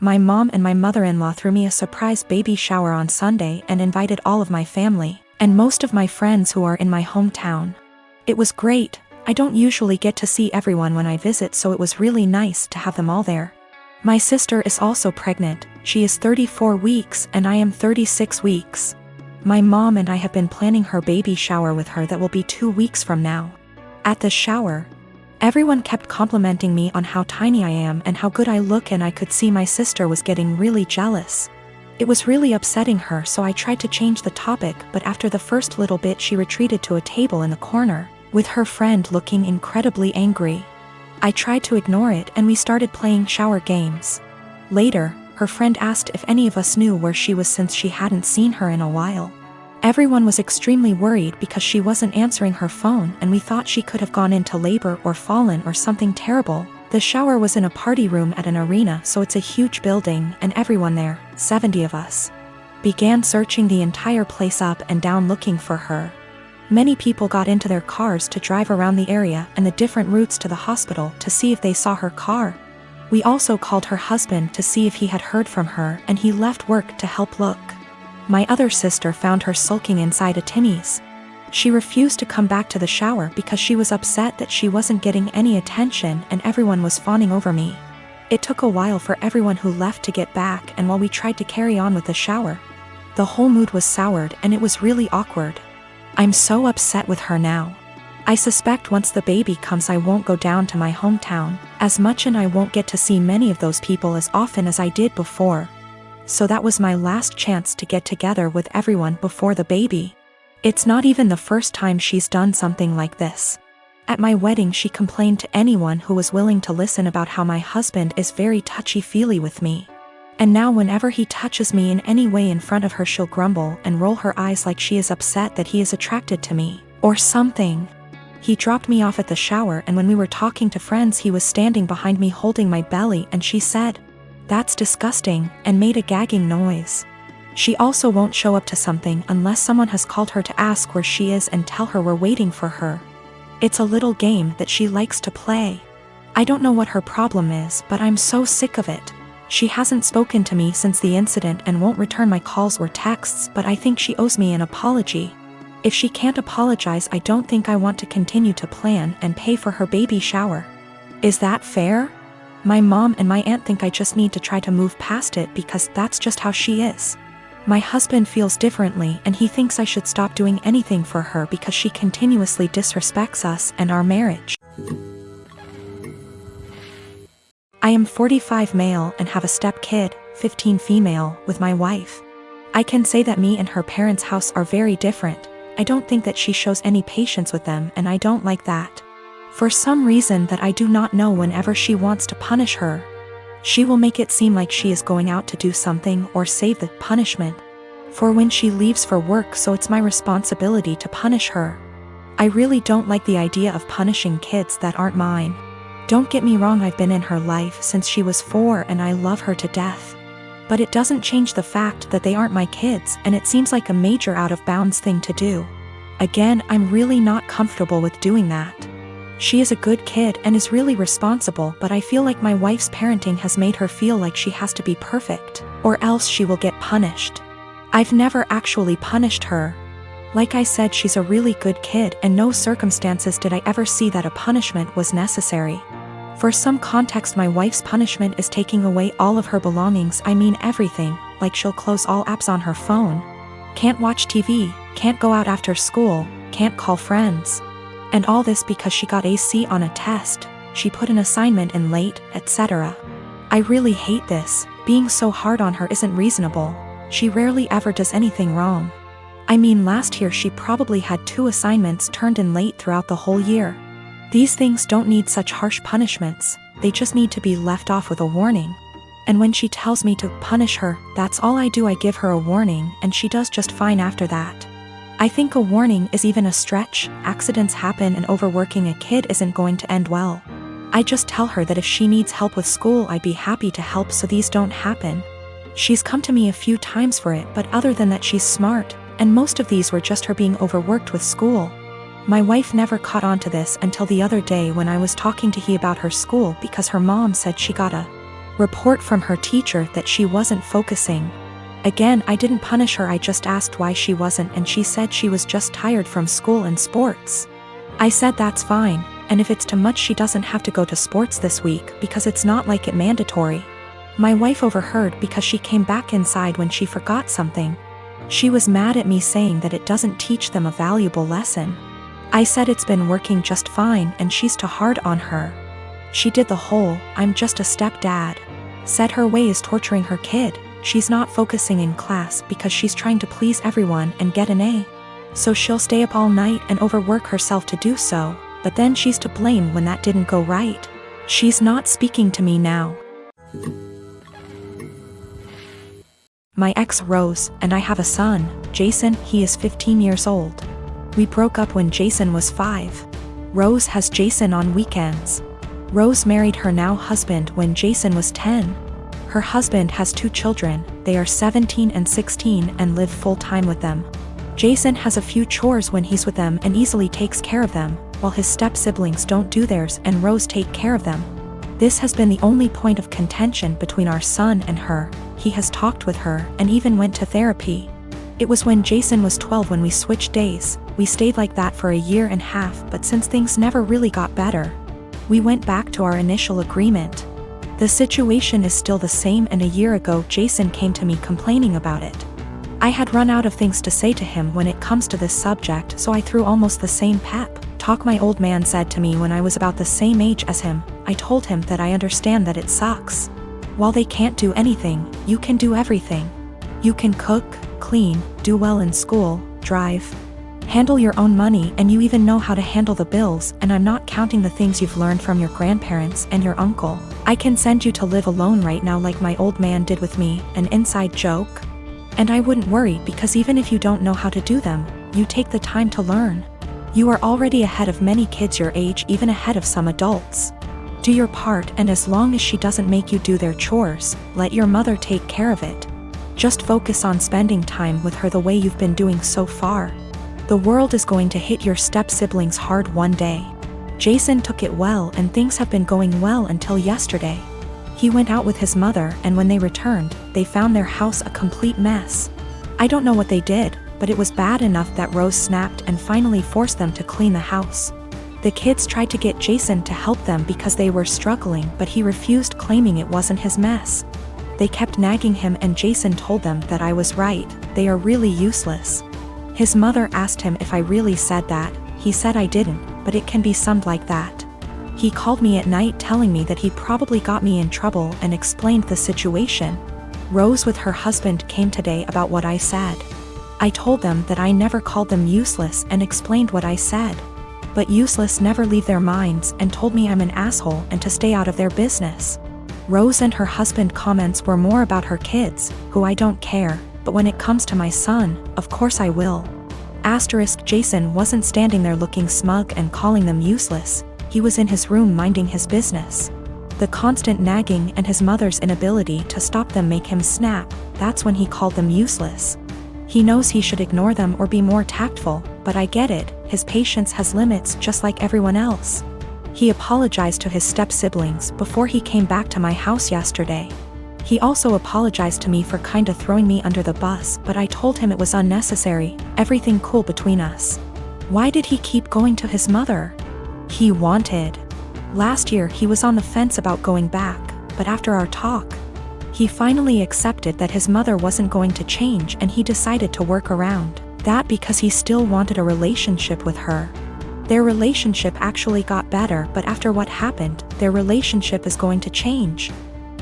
My mom and my mother-in-law threw me a surprise baby shower on Sunday and invited all of my family, and most of my friends who are in my hometown. It was great. I don't usually get to see everyone when I visit, so it was really nice to have them all there. My sister is also pregnant. She is 34 weeks and I am 36 weeks. My mom and I have been planning her baby shower with her that will be 2 weeks from now. At the shower, everyone kept complimenting me on how tiny I am and how good I look, and I could see my sister was getting really jealous. It was really upsetting her, so I tried to change the topic, but after the first little bit she retreated to a table in the corner, with her friend looking incredibly angry. I tried to ignore it and we started playing shower games. Later, her friend asked if any of us knew where she was since she hadn't seen her in a while. Everyone was extremely worried because she wasn't answering her phone, and we thought she could have gone into labor or fallen or something terrible. The shower was in a party room at an arena, so it's a huge building, and everyone there, 70 of us, began searching the entire place up and down looking for her. Many people got into their cars to drive around the area and the different routes to the hospital to see if they saw her car. We also called her husband to see if he had heard from her, and he left work to help look. My other sister found her sulking inside a Timmy's. She refused to come back to the shower because she was upset that she wasn't getting any attention and everyone was fawning over me. It took a while for everyone who left to get back, and while we tried to carry on with the shower, the whole mood was soured and it was really awkward. I'm so upset with her now. I suspect once the baby comes I won't go down to my hometown as much, and I won't get to see many of those people as often as I did before. So that was my last chance to get together with everyone before the baby. It's not even the first time she's done something like this. At my wedding she complained to anyone who was willing to listen about how my husband is very touchy-feely with me. And now whenever he touches me in any way in front of her, she'll grumble and roll her eyes like she is upset that he is attracted to me, or something. He dropped me off at the shower, and when we were talking to friends he was standing behind me holding my belly, and she said, "That's disgusting," and made a gagging noise. She also won't show up to something unless someone has called her to ask where she is and tell her we're waiting for her. It's a little game that she likes to play. I don't know what her problem is, but I'm so sick of it. She hasn't spoken to me since the incident and won't return my calls or texts, but I think she owes me an apology. If she can't apologize, I don't think I want to continue to plan and pay for her baby shower. Is that fair? My mom and my aunt think I just need to try to move past it because that's just how she is. My husband feels differently, and he thinks I should stop doing anything for her because she continuously disrespects us and our marriage. I am 45 male and have a step-kid, 15 female, with my wife. I can say that me and her parents' house are very different. I don't think that she shows any patience with them, and I don't like that. For some reason that I do not know, whenever she wants to punish her, she will make it seem like she is going out to do something or save the punishment for when she leaves for work, so it's my responsibility to punish her. I really don't like the idea of punishing kids that aren't mine. Don't get me wrong, I've been in her life since she was 4 and I love her to death. But it doesn't change the fact that they aren't my kids, and it seems like a major out-of-bounds thing to do. Again, I'm really not comfortable with doing that. She is a good kid and is really responsible, but I feel like my wife's parenting has made her feel like she has to be perfect, or else she will get punished. I've never actually punished her. Like I said, she's a really good kid, and no circumstances did I ever see that a punishment was necessary. For some context, my wife's punishment is taking away all of her belongings. I mean everything, like she'll close all apps on her phone, can't watch TV, can't go out after school, can't call friends. And all this because she got a C on a test, she put an assignment in late, etc. I really hate this. Being so hard on her isn't reasonable. She rarely ever does anything wrong. I mean, last year she probably had 2 assignments turned in late throughout the whole year. These things don't need such harsh punishments, they just need to be left off with a warning. And when she tells me to punish her, that's all I do. I give her a warning, and she does just fine after that. I think a warning is even a stretch. Accidents happen, and overworking a kid isn't going to end well. I just tell her that if she needs help with school, I'd be happy to help so these don't happen. She's come to me a few times for it, but other than that, she's smart, and most of these were just her being overworked with school. My wife never caught on to this until the other day when I was talking to he about her school, because her mom said she got a Report from her teacher that she wasn't focusing. Again, I didn't punish her, I just asked why she wasn't, and she said she was just tired from school and sports. I said that's fine, and if it's too much she doesn't have to go to sports this week because it's not like it mandatory. My wife overheard because she came back inside when she forgot something. She was mad at me saying that it doesn't teach them a valuable lesson. I said it's been working just fine and she's too hard on her. She did the whole, I'm just a stepdad. Said her way is torturing her kid. She's not focusing in class because she's trying to please everyone and get an A. So she'll stay up all night and overwork herself to do so, but then she's to blame when that didn't go right. She's not speaking to me now. My ex Rose and I have a son, Jason. He is 15 years old. We broke up when Jason was 5. Rose has Jason on weekends. Rose married her now husband when Jason was 10. Her husband has 2 children, they are 17 and 16 and live full-time with them. Jason has a few chores when he's with them and easily takes care of them, while his step-siblings don't do theirs and Rose take care of them. This has been the only point of contention between our son and her. He has talked with her and even went to therapy. It was when Jason was 12 when we switched days. We stayed like that for a year and a half, but since things never really got better, we went back to our initial agreement. The situation is still the same, and a year ago Jason came to me complaining about it. I had run out of things to say to him when it comes to this subject, so I threw almost the same pep talk my old man said to me when I was about the same age as him. I told him that I understand that it sucks. While they can't do anything, you can do everything. You can cook, clean, do well in school, drive, handle your own money, and you even know how to handle the bills, and I'm not counting the things you've learned from your grandparents and your uncle. I can send you to live alone right now like my old man did with me, an inside joke. And I wouldn't worry because even if you don't know how to do them, you take the time to learn. You are already ahead of many kids your age, even ahead of some adults. Do your part, and as long as she doesn't make you do their chores, let your mother take care of it. Just focus on spending time with her the way you've been doing so far. The world is going to hit your step-siblings hard one day. Jason took it well and things have been going well until yesterday. He went out with his mother and when they returned, they found their house a complete mess. I don't know what they did, but it was bad enough that Rose snapped and finally forced them to clean the house. The kids tried to get Jason to help them because they were struggling, but he refused, claiming it wasn't his mess. They kept nagging him and Jason told them that I was right, they are really useless. His mother asked him if I really said that. He said I didn't, but it can be summed like that. He called me at night telling me that he probably got me in trouble and explained the situation. Rose with her husband came today about what I said. I told them that I never called them useless and explained what I said. But useless never leave their minds and told me I'm an asshole and to stay out of their business. Rose and her husband comments were more about her kids, who I don't care, but when it comes to my son, of course I will. Jason wasn't standing there looking smug and calling them useless, he was in his room minding his business. The constant nagging and his mother's inability to stop them make him snap, that's when he called them useless. He knows he should ignore them or be more tactful, but I get it, his patience has limits just like everyone else. He apologized to his step-siblings before he came back to my house yesterday. He also apologized to me for kinda throwing me under the bus, but I told him it was unnecessary, everything cool between us. Why did he keep going to his mother? He wanted. Last year he was on the fence about going back, but after our talk, he finally accepted that his mother wasn't going to change and he decided to work around that because he still wanted a relationship with her. Their relationship actually got better, but after what happened, their relationship is going to change.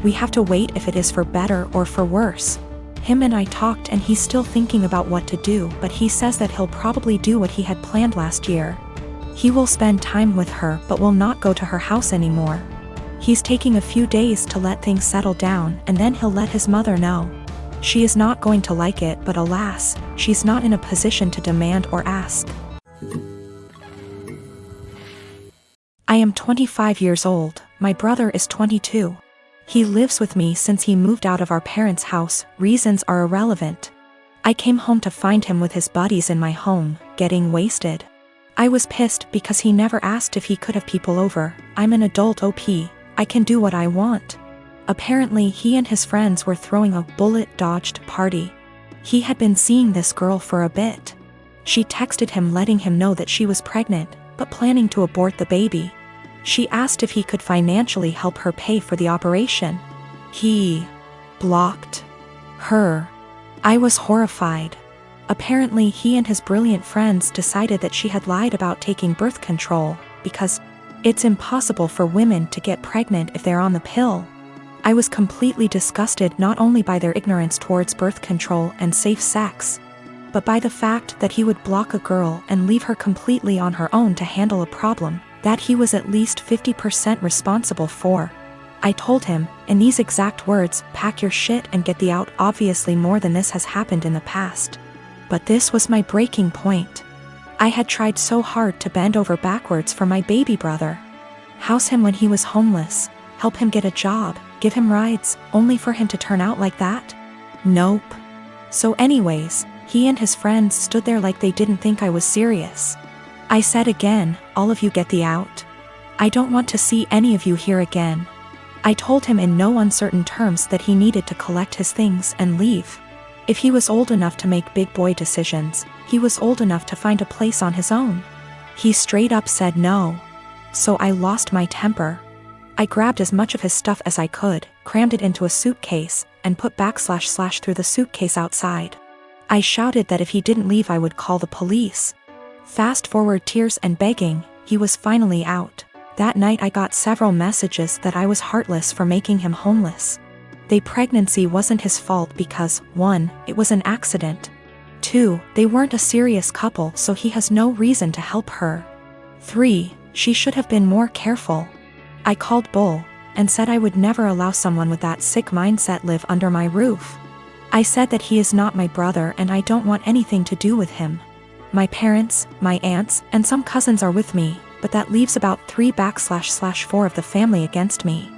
We have to wait if it is for better or for worse. Him and I talked and he's still thinking about what to do, but he says that he'll probably do what he had planned last year. He will spend time with her but will not go to her house anymore. He's taking a few days to let things settle down and then he'll let his mother know. She is not going to like it, but alas, she's not in a position to demand or ask. I am 25 years old, my brother is 22. He lives with me since he moved out of our parents' house, reasons are irrelevant. I came home to find him with his buddies in my home, getting wasted. I was pissed because he never asked if he could have people over. I'm an adult OP, I can do what I want. Apparently he and his friends were throwing a bullet-dodged party. He had been seeing this girl for a bit. She texted him letting him know that she was pregnant, but planning to abort the baby. She asked if he could financially help her pay for the operation. He blocked her. I was horrified. Apparently he and his brilliant friends decided that she had lied about taking birth control, because it's impossible for women to get pregnant if they're on the pill. I was completely disgusted not only by their ignorance towards birth control and safe sex, but by the fact that he would block a girl and leave her completely on her own to handle a problem that he was at least 50% responsible for. I told him, in these exact words, pack your shit and get the out. Obviously more than this has happened in the past. But this was my breaking point. I had tried so hard to bend over backwards for my baby brother. House him when he was homeless, help him get a job, give him rides, only for him to turn out like that? Nope. So anyways, he and his friends stood there like they didn't think I was serious. I said again, all of you get the out. I don't want to see any of you here again. I told him in no uncertain terms that he needed to collect his things and leave. If he was old enough to make big boy decisions, he was old enough to find a place on his own. He straight up said no. So I lost my temper. I grabbed as much of his stuff as I could, crammed it into a suitcase, and put / through the suitcase outside. I shouted that if he didn't leave I would call the police. Fast forward tears and begging, he was finally out. That night I got several messages that I was heartless for making him homeless. The pregnancy wasn't his fault because, 1, it was an accident. 2, they weren't a serious couple so he has no reason to help her. 3, she should have been more careful. I called bull, and said I would never allow someone with that sick mindset live under my roof. I said that he is not my brother and I don't want anything to do with him. My parents, my aunts, and some cousins are with me, but that leaves about 3 / 4 of the family against me.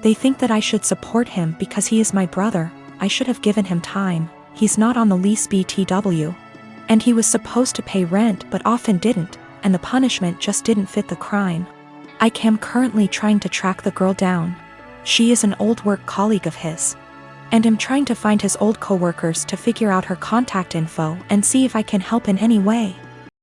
They think that I should support him because he is my brother. I should have given him time. He's not on the lease BTW. And he was supposed to pay rent but often didn't, and the punishment just didn't fit the crime. I am currently trying to track the girl down. She is an old work colleague of his. And am trying to find his old coworkers to figure out her contact info and see if I can help in any way.